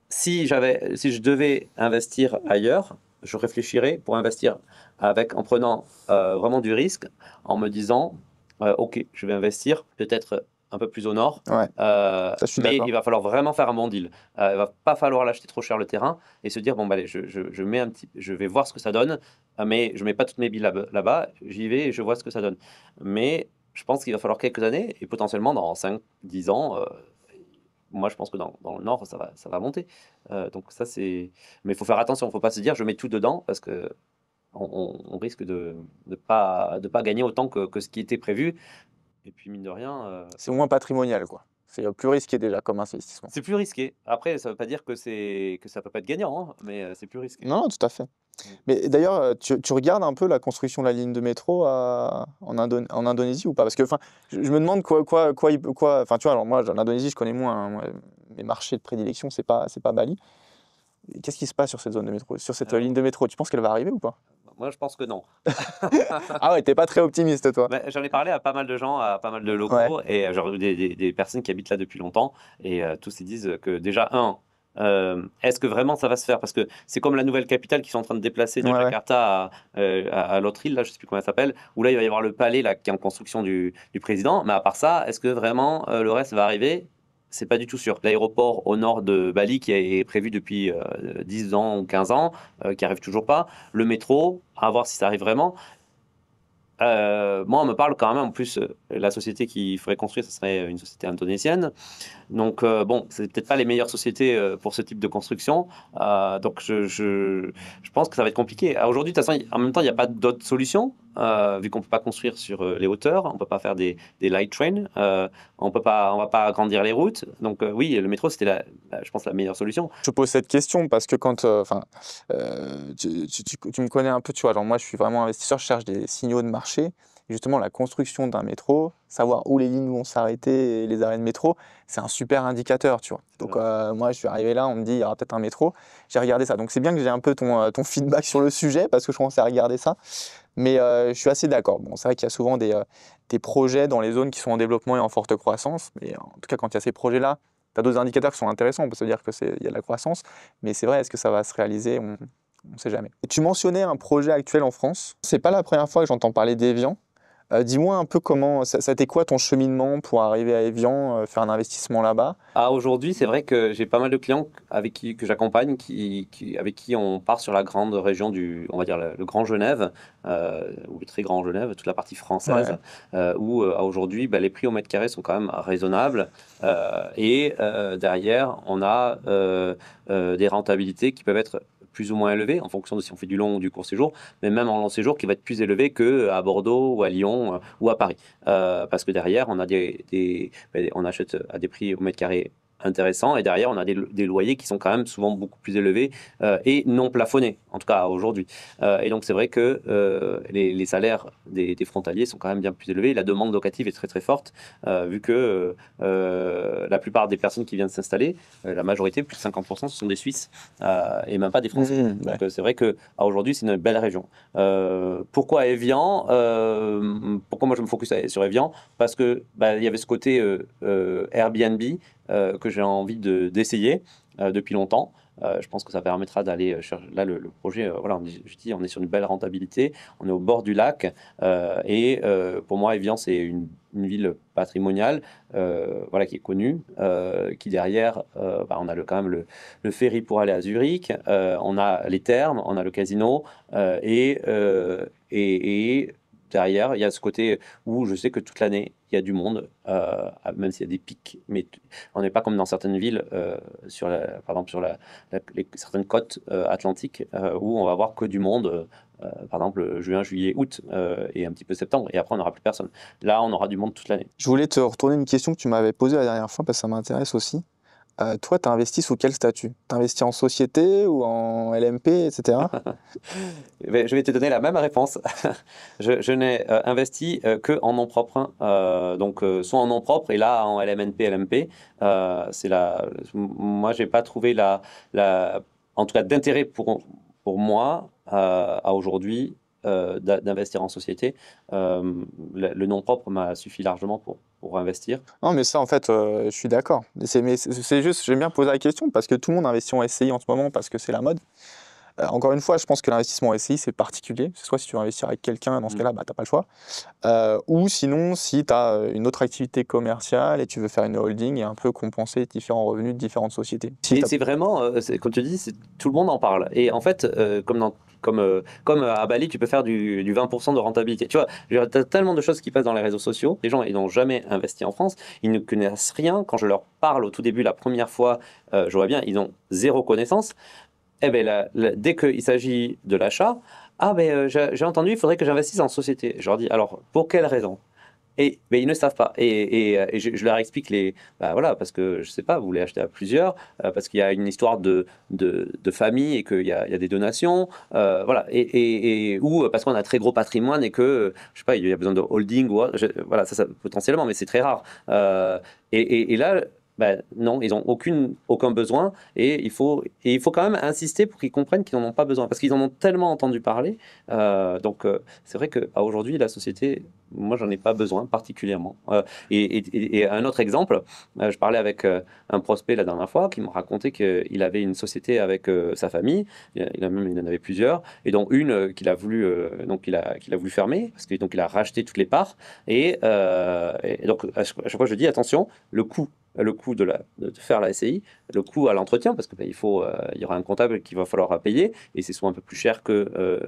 Si je devais investir ailleurs, je réfléchirais pour investir en prenant vraiment du risque, en me disant, ok, je vais investir peut-être un peu plus au nord, Ouais, ça, je suis mais d'accord. il va falloir vraiment faire un bon deal. Il va pas falloir l'acheter trop cher le terrain et se dire bon bah allez, je vais voir ce que ça donne, mais je mets pas toutes mes billes là-bas, j'y vais et je vois ce que ça donne. Mais je pense qu'il va falloir quelques années et potentiellement dans 5 10 ans. Moi, je pense que dans le nord, ça va monter. Donc ça, c'est. Mais il faut faire attention. Il ne faut pas se dire je mets tout dedans parce que on risque de pas gagner autant que ce qui était prévu. Et puis, mine de rien, C'est moins patrimonial, quoi. C'est plus risqué déjà comme investissement. c'est plus risqué. Après, ça ne veut pas dire que ça peut pas être gagnant, hein, mais c'est plus risqué. Non, tout à fait. Mm. Mais d'ailleurs, tu regardes un peu la construction de la ligne de métro en Indonésie ou pas? Parce que je me demande enfin, tu vois, alors moi, en Indonésie, je connais moins, hein, moi, mes marchés de prédilection, c'est pas Bali. Qu'est-ce qui se passe sur cette zone de métro, sur cette ligne de métro? Tu penses qu'elle va arriver ou pas? Moi, je pense que non. Ah ouais, t'es pas très optimiste, toi. Bah, j'en ai parlé à pas mal de gens, à pas mal de Ouais. locaux, et genre des personnes qui habitent là depuis longtemps, et tous ils disent que déjà, est-ce que vraiment ça va se faire? Parce que c'est comme la nouvelle capitale qui sont en train de déplacer de Ouais, ouais. Jakarta à l'autre île, là, je sais plus comment elle s'appelle, où là il va y avoir le palais là, qui est en construction du président, mais à part ça, est-ce que vraiment le reste va arriver? C'est pas du tout sûr. L'aéroport au nord de Bali, qui est prévu depuis 10 ans ou 15 ans, qui arrive toujours pas. Le métro, à voir si ça arrive vraiment. Moi, on me parle quand même, en plus, la société qu'il faudrait construire, ce serait une société indonésienne. Donc, bon, c'est peut-être pas les meilleures sociétés pour ce type de construction. Donc, je pense que ça va être compliqué. Aujourd'hui, de toute façon, en même temps, il n'y a pas d'autre solution, vu qu'on ne peut pas construire sur les hauteurs, on ne peut pas faire des light trains, on va pas agrandir les routes. Donc, oui, le métro, c'était, je pense, la meilleure solution. Je te pose cette question parce que quand, tu me connais un peu, tu vois, genre moi, je suis vraiment investisseur, je cherche des signaux de marché. Et justement, la construction d'un métro, savoir où les lignes vont s'arrêter et les arrêts de métro, c'est un super indicateur, tu vois. Donc, moi, je suis arrivé là, on me dit, il y aura peut-être un métro. J'ai regardé ça. Donc, c'est bien que j'ai un peu ton feedback sur le sujet parce que je commence à regarder ça. Mais je suis assez d'accord. Bon, c'est vrai qu'il y a souvent des projets dans les zones qui sont en développement et en forte croissance. Mais en tout cas, quand il y a ces projets-là, tu as d'autres indicateurs qui sont intéressants. On peut se dire qu'il y a de la croissance. Mais c'est vrai, est-ce que ça va se réaliser? On ne sait jamais. Et tu mentionnais un projet actuel en France. C'est pas la première fois que j'entends parler d'Evian. Dis-moi un peu comment, ça a été quoi ton cheminement pour arriver à Evian, faire un investissement là-bas? Aujourd'hui, c'est vrai que j'ai pas mal de clients que j'accompagne, avec qui on part sur la grande région on va dire le Grand Genève, ou le très Grand Genève, toute la partie française, Ouais. où aujourd'hui, bah, les prix au mètre carré sont quand même raisonnables. Derrière, on a des rentabilités qui peuvent être plus ou moins élevées en fonction de si on fait du long ou du court séjour, mais même en long séjour qui va être plus élevé qu'à Bordeaux ou à Lyon ou à Paris. Parce que derrière, on a on achète à des prix au mètre carré intéressants et derrière, on a des loyers qui sont quand même souvent beaucoup plus élevés et non plafonnés, en tout cas aujourd'hui. Et donc, c'est vrai que les salaires des frontaliers sont quand même bien plus élevés. La demande locative est très très forte, vu que la plupart des personnes qui viennent s'installer, la majorité, plus de 50%, ce sont des Suisses et même pas des Français. Ouais. Donc, c'est vrai qu'aujourd'hui, c'est une belle région. Pourquoi Evian? Pourquoi moi je me focus sur Evian? Parce que bah, il y avait ce côté Airbnb que j'ai envie d'essayer depuis longtemps. Je pense que ça permettra d'aller chercher. Là, le projet, voilà, je dis, on est sur une belle rentabilité, on est au bord du lac, et pour moi, Evian, c'est une ville patrimoniale, voilà, qui est connue, qui derrière, bah, on a quand même le ferry pour aller à Zurich, on a les thermes, on a le casino, et derrière, il y a ce côté où je sais que toute l'année, il y a du monde, même s'il y a des pics, mais on n'est pas comme dans certaines villes, par exemple sur certaines côtes atlantiques, où on va voir que du monde, par exemple juin, juillet, août, et un petit peu septembre, et après on n'aura plus personne. Là, on aura du monde toute l'année. Je voulais te retourner une question que tu m'avais posée la dernière fois parce que ça m'intéresse aussi. Toi, tu as investi sous quel statut? Tu as investi en société ou en LMP, etc. Je vais te donner la même réponse. Je n'ai investi que en nom propre, donc soit en nom propre et là en LMNP, LMP. Moi, j'ai pas trouvé en tout cas d'intérêt pour moi à aujourd'hui d'investir en société. Le nom propre m'a suffi largement pour investir. Non, mais ça, en fait, je suis d'accord. Mais c'est juste, j'aime bien poser la question parce que tout le monde investit en SCI en ce moment parce que c'est la mode. Encore une fois, je pense que l'investissement en SCI, c'est particulier. Soit si tu veux investir avec quelqu'un, dans ce cas-là, bah, tu n'as pas le choix. Ou sinon, si tu as une autre activité commerciale et tu veux faire une holding et un peu compenser différents revenus de différentes sociétés. Et c'est vraiment, comme tu dis, tout le monde en parle. Et en fait, comme à Bali, tu peux faire du 20% de rentabilité. Tu vois, tu as tellement de choses qui passent dans les réseaux sociaux. Les gens, ils n'ont jamais investi en France. Ils ne connaissent rien. Quand je leur parle au tout début, la première fois, je vois bien, ils ont zéro connaissance. Eh bien, dès qu'il s'agit de l'achat, Ah, ben j'ai entendu, il faudrait que j'investisse en société. Je leur dis, alors, pour quelle raison? Et mais ils ne savent pas. Et je leur explique bah voilà, parce que je sais pas, vous voulez acheter à plusieurs, parce qu'il y a une histoire de famille et qu'il y a des donations, voilà, ou parce qu'on a un très gros patrimoine et que, je sais pas, il y a besoin de holding ou autre, voilà, ça potentiellement, mais c'est très rare. Et là, ben, non, ils n'ont aucun besoin et il faut quand même insister pour qu'ils comprennent qu'ils n'en ont pas besoin parce qu'ils en ont tellement entendu parler. Donc, c'est vrai qu'aujourd'hui, la société, moi, j'en ai pas besoin particulièrement. Et un autre exemple, je parlais avec un prospect la dernière fois qui me racontait qu'il avait une société avec sa famille. Il en avait plusieurs, et dont une qu'il a voulu fermer parce que donc il a racheté toutes les parts. Et donc à chaque fois, je dis attention, le coût de faire la SCI, le coût à l'entretien, parce que il y aura un comptable qu'il va falloir payer, et c'est souvent un peu plus cher que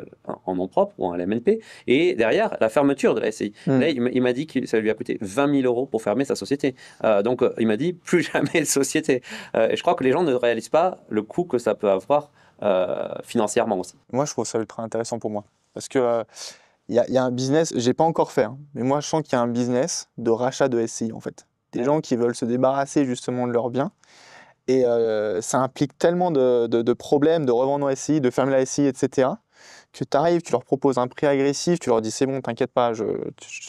en nom propre ou en LMNP. Et derrière, la fermeture de la SCI. Là, il m'a dit que ça lui a coûté 20 000 euros pour fermer sa société. Donc, il m'a dit plus jamais de société. Et je crois que les gens ne réalisent pas le coût que ça peut avoir financièrement aussi. Moi, je trouve ça ultra intéressant pour moi. Parce que y a un business, j'ai pas encore fait, hein, mais moi, je sens qu'il y a un business de rachat de SCI, en fait. Des gens qui veulent se débarrasser justement de leurs biens. Et ça implique tellement de problèmes, de revendre en SCI, de fermer la SCI, etc., que tu arrives, tu leur proposes un prix agressif, tu leur dis c'est bon, t'inquiète pas, je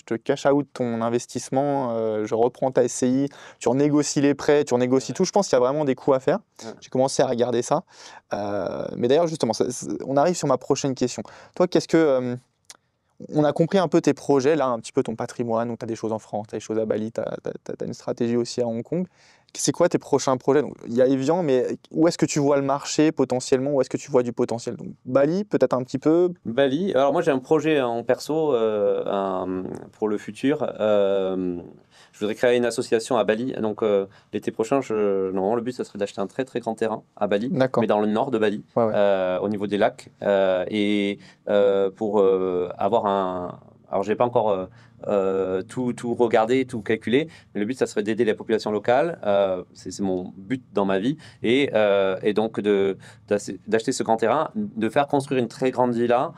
te cash out ton investissement, je reprends ta SCI, tu renégocies les prêts, tu renégocies tout. Je pense qu'il y a vraiment des coûts à faire. J'ai commencé à regarder ça. Mais d'ailleurs, justement, on arrive sur ma prochaine question. Toi, on a compris un peu tes projets, là, un petit peu ton patrimoine, donc tu as des choses en France, tu as des choses à Bali, tu as une stratégie aussi à Hong Kong. C'est quoi tes prochains projets? Donc, il y a Evian, mais où est-ce que tu vois le marché potentiellement? Où est-ce que tu vois du potentiel? Donc, Bali, peut-être un petit peu. Bali. Alors moi j'ai un projet en perso pour le futur. Je voudrais créer une association à Bali. Donc l'été prochain, normalement le but ça serait d'acheter un très très grand terrain à Bali, mais D'accord. dans le nord de Bali, Ouais, ouais. au niveau des lacs, et pour avoir un. Alors j'ai pas encore tout regardé, tout calculé, mais le but ça serait d'aider la population locale. C'est mon but dans ma vie, et donc d'acheter ce grand terrain, de faire construire une très grande villa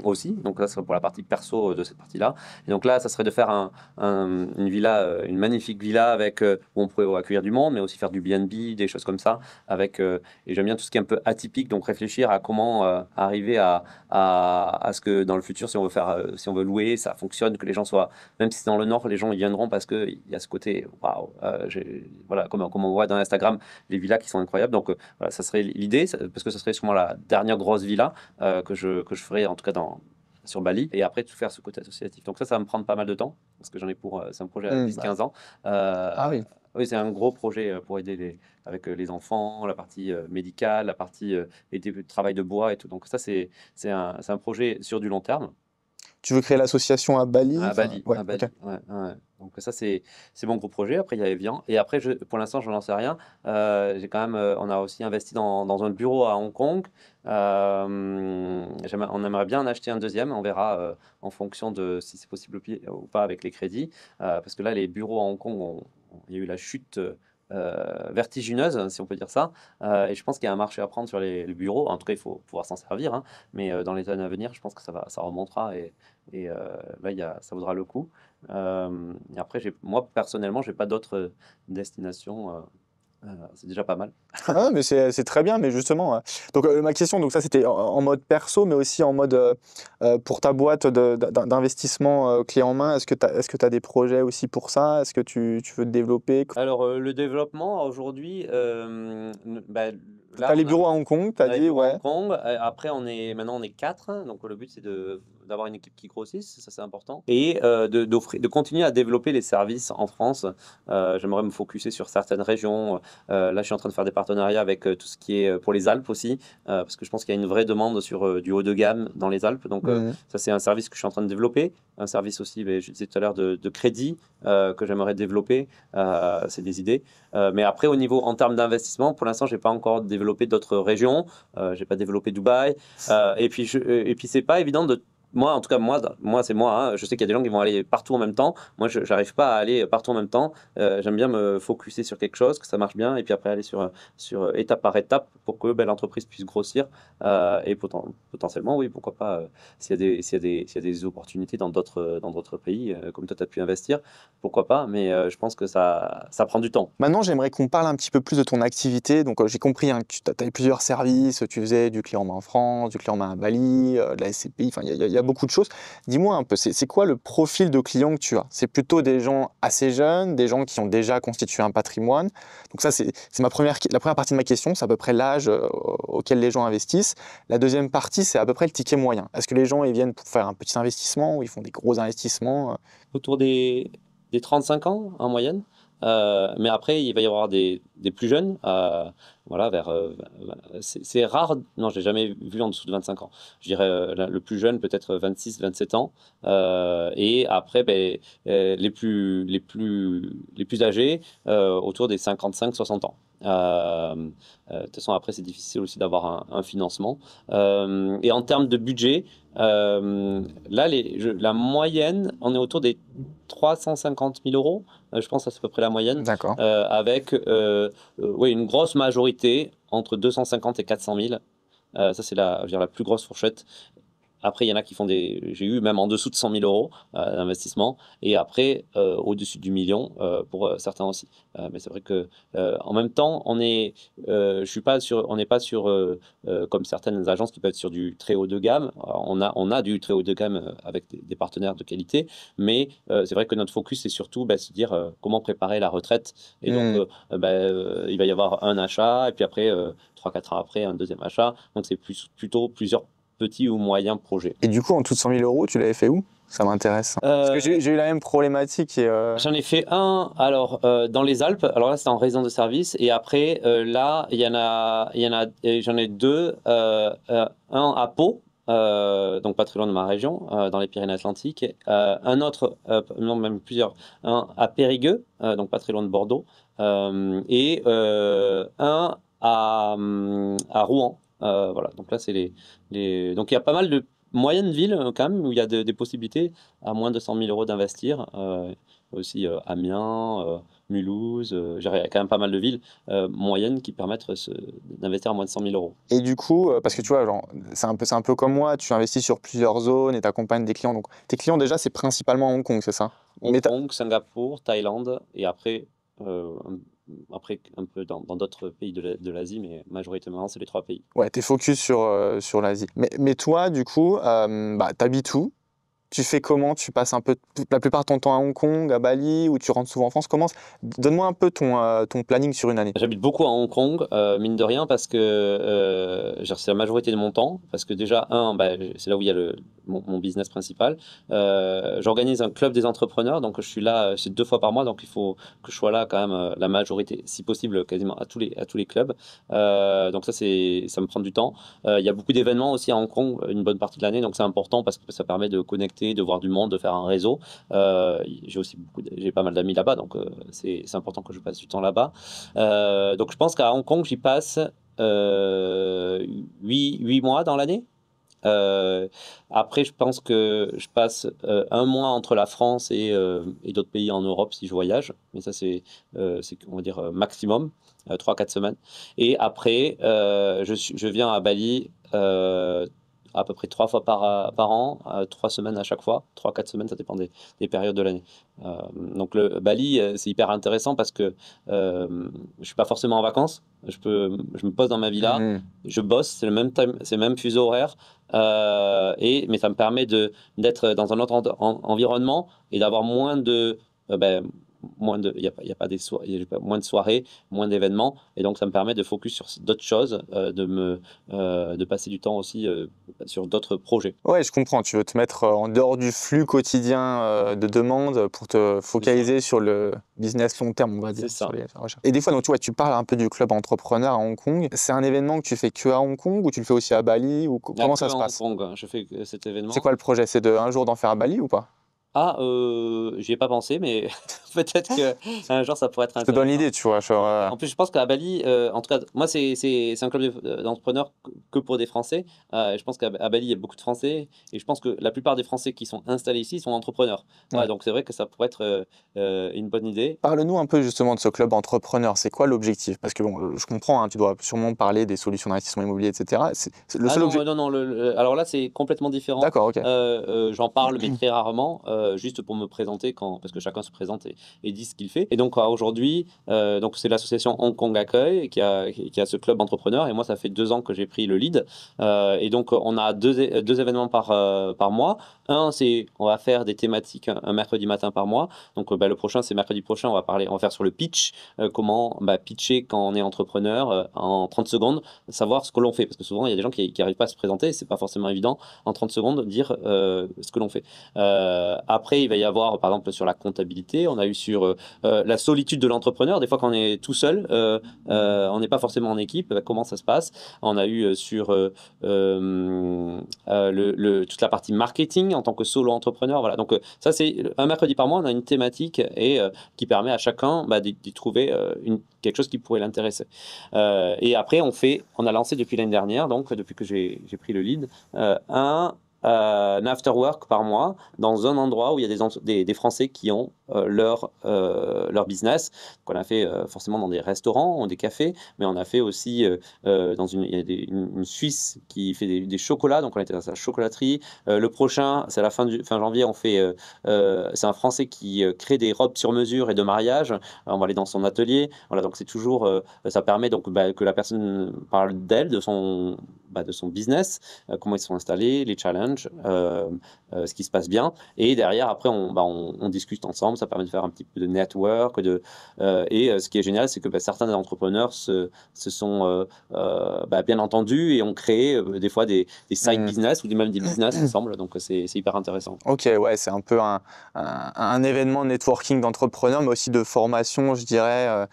aussi. Donc là, ça serait pour la partie perso de cette partie-là. Et donc là, ça serait de faire une villa, une magnifique villa avec où on pourrait accueillir du monde, mais aussi faire du B&B, des choses comme ça. Et j'aime bien tout ce qui est un peu atypique, donc réfléchir à comment arriver à ce que dans le futur, si on veut louer, ça fonctionne, que les gens soient, même si c'est dans le nord, les gens ils viendront parce qu'il y a ce côté, waouh, voilà, comme on voit dans Instagram, les villas qui sont incroyables. Donc voilà, ça serait l'idée, parce que ce serait sûrement la dernière grosse villa que je ferai en tout cas sur Bali, et après tout faire ce côté associatif. Donc ça va me prendre pas mal de temps parce que c'est un projet à 10-15 ans. Ah oui. Oui, c'est un gros projet pour aider avec les enfants, la partie médicale, la partie aider le travail de bois et tout. Donc ça c'est un projet sur du long terme. Tu veux créer l'association à Bali? À Enfin, Bali, ouais, à Bali, ok. ouais, ouais. Donc ça c'est mon gros projet. Après il y a Evian, et après pour l'instant je n'en sais rien. J'ai quand même, on a aussi investi dans un bureau à Hong Kong. On aimerait bien en acheter un deuxième. On verra en fonction de si c'est possible ou pas avec les crédits, parce que là les bureaux à Hong Kong, il y a eu la chute vertigineuse, si on peut dire ça. Et je pense qu'il y a un marché à prendre sur les bureaux. En tout cas, il faut pouvoir s'en servir, hein. Mais dans les années à venir, je pense que ça remontera, et là, ça vaudra le coup. Et après, moi, personnellement, j'ai pas d'autres destinations. C'est déjà pas mal. Ah, mais c'est très bien, mais justement. Donc, ma question, donc ça c'était en mode perso, mais aussi en mode pour ta boîte d'investissement clé en main. Est-ce que tu as des projets aussi pour ça? Est-ce que tu veux te développer? Alors, le développement aujourd'hui, bah, Tu là, as les bureaux à Hong Kong, tu as on a les dit, bureaux à ouais. Hong Kong. Après, maintenant, on est quatre, hein. Donc, le but, c'est d'avoir une équipe qui grossisse. Ça, c'est important. Et de continuer à développer les services en France. J'aimerais me focuser sur certaines régions. Là, je suis en train de faire des partenariats avec tout ce qui est pour les Alpes aussi. Parce que je pense qu'il y a une vraie demande sur du haut de gamme dans les Alpes. Donc, Mhm. ça, c'est un service que je suis en train de développer. Un service aussi, je disais tout à l'heure, de crédit que j'aimerais développer. C'est des idées. Mais après, en termes d'investissement, pour l'instant, j'ai pas encore développé d'autres régions. J'ai pas développé Dubaï. Et puis, c'est pas évident moi, en tout cas, moi c'est moi. Hein. Je sais qu'il y a des gens qui vont aller partout en même temps. Moi, je n'arrive pas à aller partout en même temps. J'aime bien me focuser sur quelque chose, que ça marche bien, et puis après aller sur étape par étape pour que l'entreprise puisse grossir. Et potentiellement, oui, pourquoi pas, s'il y a des opportunités dans d'autres pays, comme toi, tu as pu investir, pourquoi pas. Mais je pense que ça prend du temps. Maintenant, j'aimerais qu'on parle un petit peu plus de ton activité. Donc, j'ai compris hein, que tu avais plusieurs services. Tu faisais du clé en main en France, du clé en main à Bali, de la SCPI. Enfin, il y a beaucoup de choses. Dis-moi un peu, c'est quoi le profil de client que tu as? C'est plutôt des gens assez jeunes, des gens qui ont déjà constitué un patrimoine. Donc ça, c'est la première partie de ma question. C'est à peu près l'âge auquel les gens investissent. La deuxième partie, c'est à peu près le ticket moyen. Est-ce que les gens ils viennent pour faire un petit investissement ou ils font des gros investissements? Autour des 35 ans en moyenne. Mais après, il va y avoir des plus jeunes, voilà, c'est rare, non, je l'ai jamais vu en dessous de 25 ans. Je dirais le plus jeune, peut-être 26, 27 ans. Et après, ben, les plus âgés, autour des 55, 60 ans. De toute façon, après, c'est difficile aussi d'avoir un financement. Et en termes de budget, là, la moyenne, on est autour des 350 000 euros. Je pense que c'est à peu près la moyenne. D'accord. Avec oui, une grosse majorité entre 250 et 400 000. Ça, c'est je veux dire, la plus grosse fourchette. Après, il y en a qui font j'ai eu même en dessous de 100 000 euros d'investissement. Et après, au-dessus du million pour certains aussi. Mais c'est vrai que en même temps, on n'est pas sur comme certaines agences qui peuvent être sur du très haut de gamme. Alors, on a du très haut de gamme avec des partenaires de qualité. Mais c'est vrai que notre focus, c'est surtout se dire comment préparer la retraite. Et donc, il va y avoir un achat. Et puis après, 3-4 ans après, un deuxième achat. Donc, c'est plutôt plusieurs petits ou moyens projets. Et du coup, en tout de 100 000 euros, tu l'avais fait où? Ça m'intéresse. Parce que j'ai eu la même problématique. J'en ai fait un dans les Alpes. Alors là, c'était en résidence de service. Et après, là, j'en ai deux. Un à Pau, donc pas très loin de ma région, dans les Pyrénées-Atlantiques. Un autre, non, même plusieurs. Un à Périgueux, donc pas très loin de Bordeaux. Et un à Rouen. Voilà, donc là, c'est donc il y a pas mal de moyennes villes quand même où il y a des possibilités à moins de 100 000 euros d'investir. Aussi Amiens, Mulhouse, il y a quand même pas mal de villes moyennes qui permettent d'investir à moins de 100 000 euros. Et du coup, parce que tu vois, c'est un peu comme moi, tu investis sur plusieurs zones et tu accompagnes des clients. Donc, tes clients, déjà, c'est principalement à Hong Kong, c'est ça? Hong Kong, Singapour, Thaïlande, et après un peu dans d'autres pays de l'Asie, mais majoritairement, c'est les trois pays. Ouais, tu es focus sur l'Asie. Mais toi, du coup, t'habites où? Tu fais comment? Tu passes un peu la plupart de ton temps à Hong Kong, à Bali, ou tu rentres souvent en France? Donne-moi un peu ton planning sur une année. J'habite beaucoup à Hong Kong, mine de rien, parce que c'est la majorité de mon temps. Parce que déjà, c'est là où il y a mon business principal. J'organise un club des entrepreneurs, donc je suis là, c'est 2 fois par mois, donc il faut que je sois là quand même la majorité, si possible, quasiment à tous les clubs. Donc ça me prend du temps. Il y a beaucoup d'événements aussi à Hong Kong, une bonne partie de l'année, donc c'est important parce que ça permet de connecter, de voir du monde, de faire un réseau. J'ai pas mal d'amis là-bas, donc c'est important que je passe du temps là-bas. Donc je pense qu'à Hong Kong, j'y passe 8 mois dans l'année. Après, je pense que je passe un mois entre la France et d'autres pays en Europe si je voyage. Mais ça, c'est on va dire, maximum, 3-4 semaines. Et après, je viens à Bali à peu près 3 fois par an, 3 semaines à chaque fois, 3-4 semaines, ça dépend des périodes de l'année. Donc le Bali, c'est hyper intéressant parce que je suis pas forcément en vacances, je me pose dans ma villa, je bosse, c'est le même fuseau horaire, mais ça me permet d'être dans un autre environnement et d'avoir moins de il y a pas moins de soirées, moins d'événements, et donc ça me permet de focus sur d'autres choses, de passer du temps aussi sur d'autres projets. Ouais, je comprends. Tu veux te mettre en dehors du flux quotidien de demandes pour te focaliser sur le business long terme, on va dire. C'est ça. Et des fois, donc, tu parles un peu du club entrepreneur à Hong Kong. C'est un événement que tu fais que à Hong Kong ou tu le fais aussi à Bali ou comment ça se passe? À Hong Kong, je fais cet événement. C'est quoi le projet? C'est un jour d'en faire à Bali ou pas? Ah, j'y ai pas pensé, mais peut-être qu'un jour ça pourrait être Je te donne intéressant. l'idée, tu vois, genre, En plus, je pense qu'à Bali, en tout cas, moi, c'est un club d'entrepreneurs que pour des Français. Je pense qu'à Bali, il y a beaucoup de Français et je pense que la plupart des Français qui sont installés ici sont entrepreneurs. Voilà, ouais. donc c'est vrai que ça pourrait être une bonne idée. Parle-nous un peu justement de ce club entrepreneur. C'est quoi l'objectif? Parce que bon, je comprends, hein, tu dois sûrement parler des solutions d'investissement immobilier, etc. C'est le Ah seul non, objectif. non, non, alors là, c'est complètement différent. D'accord, ok. J'en parle, mais très rarement, juste pour me présenter, parce que chacun se présente et dit ce qu'il fait. Et donc aujourd'hui, donc c'est l'association Hong Kong Accueil qui a ce club entrepreneur. Et moi, ça fait 2 ans que j'ai pris le lead. Et donc, on a deux événements par mois. Un, c'est on va faire des thématiques un mercredi matin par mois. Donc, le prochain, c'est mercredi prochain. On va faire sur le pitch, comment pitcher quand on est entrepreneur en 30 secondes, savoir ce que l'on fait. Parce que souvent, il y a des gens qui n'arrivent pas à se présenter. C'est pas forcément évident en 30 secondes dire ce que l'on fait. Après, il va y avoir, par exemple, sur la comptabilité, on a eu sur la solitude de l'entrepreneur. Des fois, quand on est tout seul, on n'est pas forcément en équipe. Comment ça se passe? On a eu sur toute la partie marketing en tant que solo entrepreneur. Voilà. Donc, ça, c'est un mercredi par mois. On a une thématique et qui permet à chacun d'y trouver quelque chose qui pourrait l'intéresser. Et après, on a lancé depuis l'année dernière, donc depuis que j'ai pris le lead, un after work par mois dans un endroit où il y a des Français qui ont leur business. Donc on a fait forcément dans des restaurants, des cafés, mais on a fait aussi il y a une Suisse qui fait des chocolats, donc on était dans sa chocolaterie. Le prochain, c'est à la fin janvier, c'est un Français qui crée des robes sur mesure et de mariage. On va aller dans son atelier. Voilà, donc c'est toujours, ça permet donc que la personne parle d'elle, de son business, comment ils sont installés, les challenges, ce qui se passe bien. Et derrière, après, on discute ensemble. Ça permet de faire un petit peu de network. Et ce qui est génial, c'est que certains entrepreneurs se sont bien entendus et ont créé des fois des side Hmm. business ou même des business ensemble. Donc, c'est hyper intéressant. Ok, ouais, c'est un peu un événement networking d'entrepreneurs, mais aussi de formation, je dirais.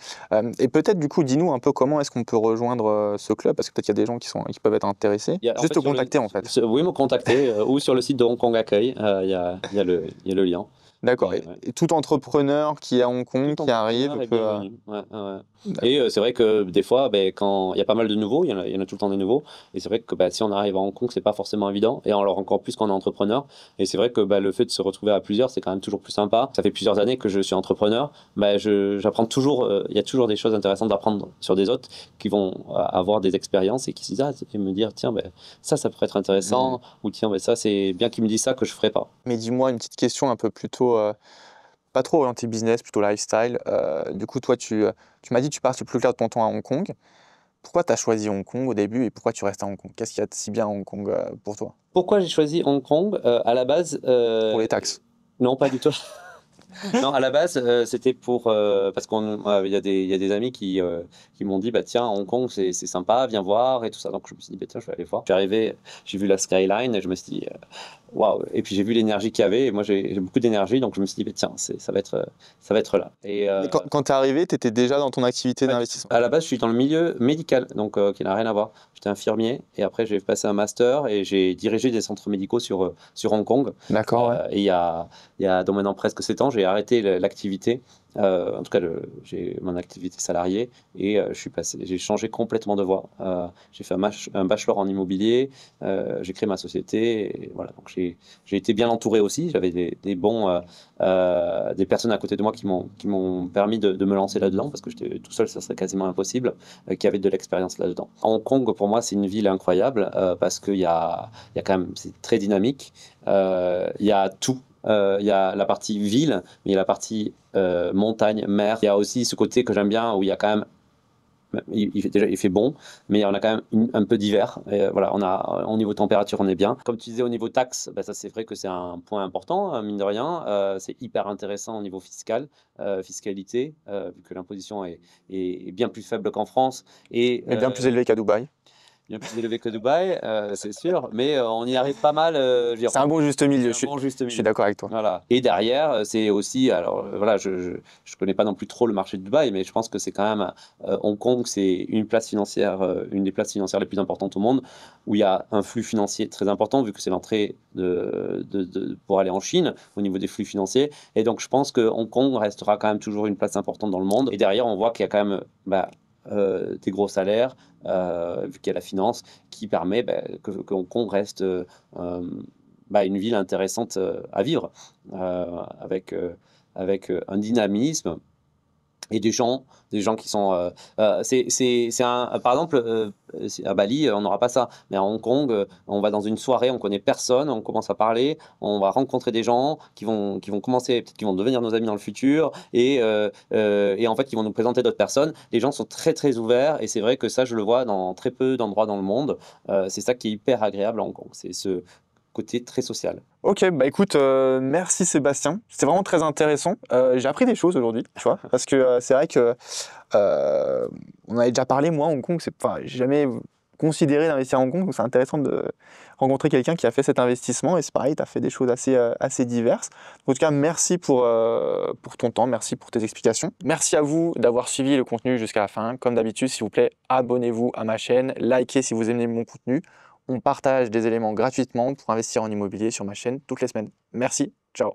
Et peut-être, du coup, dis-nous un peu comment est-ce qu'on peut rejoindre ce club, parce que peut-être qu'il y a des gens qui peuvent être intéressés. En Juste fait, te contacter, en fait. oui, me contacter ou sur le site de Hong Kong Accueil, il y a le lien. D'accord. Ouais, ouais. Et tout entrepreneur qui est à Hong Kong, Tout qui entrepreneur arrive, est peut. bienvenu. Ouais, ouais, ouais. D'accord. Et c'est vrai que des fois, quand il y a pas mal de nouveaux, il y en a tout le temps des nouveaux. Et c'est vrai que si on arrive à Hong Kong, c'est pas forcément évident. Et alors encore plus quand on est entrepreneur. Et c'est vrai que le fait de se retrouver à plusieurs, c'est quand même toujours plus sympa. Ça fait plusieurs années que je suis entrepreneur. J'apprends toujours. Il y a toujours des choses intéressantes d'apprendre sur des autres qui vont avoir des expériences et qui se disent et me dire tiens, ça pourrait être intéressant. Ou tiens, ça, c'est bien qu'ils me disent ça que je ferai pas. Mais dis-moi une petite question un peu plutôt, pas trop orientée business, plutôt lifestyle. Du coup, toi, tu m'as dit que tu passes le plus clair de ton temps à Hong Kong. Pourquoi tu as choisi Hong Kong au début et pourquoi tu restes à Hong Kong? Qu'est-ce qu'il y a de si bien à Hong Kong pour toi? Pourquoi j'ai choisi Hong Kong à la base Pour les taxes. Non, pas du tout. Non, à la base, c'était parce qu'il y a des amis qui m'ont dit, tiens, Hong Kong, c'est sympa, viens voir et tout ça. Donc je me suis dit, tiens, je vais aller voir. Je suis arrivé, j'ai vu la skyline et je me suis dit, waouh. Et puis j'ai vu l'énergie qu'il y avait et moi j'ai beaucoup d'énergie, donc je me suis dit, tiens, ça va être là. Et Mais quand tu es arrivé, tu étais déjà dans ton activité d'investissement. à la base, je suis dans le milieu médical, donc qui n'a rien à voir. J'étais infirmier et après j'ai passé un master et j'ai dirigé des centres médicaux sur Hong Kong. D'accord, ouais. Et dans maintenant presque 7 ans, j'ai arrêté l'activité. En tout cas, j'ai mon activité salariée et j'ai changé complètement de voie. J'ai fait un bachelor en immobilier, j'ai créé ma société. Et voilà, donc j'ai été bien entouré aussi. J'avais des personnes à côté de moi qui m'ont permis de me lancer là-dedans parce que j'étais tout seul, ça serait quasiment impossible, qui avaient de l'expérience là-dedans. Hong Kong, pour moi, c'est une ville incroyable parce qu'il y a quand même, c'est très dynamique. Il y a tout. Il y a la partie ville, mais il y a la partie montagne, mer. Il y a aussi ce côté que j'aime bien où il y a quand même, il fait bon, mais on a quand même un peu d'hiver. Et voilà, au niveau température, on est bien. Comme tu disais, au niveau taxe, ça c'est vrai que c'est un point important, mine de rien. C'est hyper intéressant au niveau fiscalité, vu que l'imposition est bien plus faible qu'en France. Et Mais bien plus élevé qu'à Dubaï. bien plus élevé que Dubaï, c'est sûr, mais on y arrive pas mal. Je veux dire, C'est un bon juste milieu, c'est un bon juste je suis milieu. d'accord avec toi. Voilà. Et derrière, c'est aussi, alors voilà, je connais pas non plus trop le marché de Dubaï, mais je pense que c'est quand même Hong Kong, c'est une place financière, une des places financières les plus importantes au monde, où il y a un flux financier très important, vu que c'est l'entrée pour aller en Chine au niveau des flux financiers. Et donc, je pense que Hong Kong restera quand même toujours une place importante dans le monde. Et derrière, on voit qu'il y a quand même des gros salaires, vu qu'il y a la finance, qui permet que Hong Kong reste une ville intéressante à vivre, avec un dynamisme et des gens qui sont. Par exemple, à Bali, on n'aura pas ça. Mais à Hong Kong, on va dans une soirée, on connaît personne, on commence à parler, on va rencontrer des gens qui vont commencer, peut-être qui vont devenir nos amis dans le futur, et en fait, qui vont nous présenter d'autres personnes. Les gens sont très, très ouverts, et c'est vrai que ça, je le vois dans très peu d'endroits dans le monde. C'est ça qui est hyper agréable à Hong Kong. C'est ce côté très social. Ok, bah écoute, merci Sébastien. C'était vraiment très intéressant. J'ai appris des choses aujourd'hui, tu vois, parce que c'est vrai que on avait déjà parlé, moi, Hong Kong, enfin, j'ai jamais considéré d'investir à Hong Kong, donc c'est intéressant de rencontrer quelqu'un qui a fait cet investissement, et c'est pareil, tu as fait des choses assez diverses. En tout cas, merci pour ton temps, merci pour tes explications. Merci à vous d'avoir suivi le contenu jusqu'à la fin. Comme d'habitude, s'il vous plaît, abonnez-vous à ma chaîne, likez si vous aimez mon contenu. On partage des éléments gratuitement pour investir en immobilier sur ma chaîne toutes les semaines. Merci, ciao.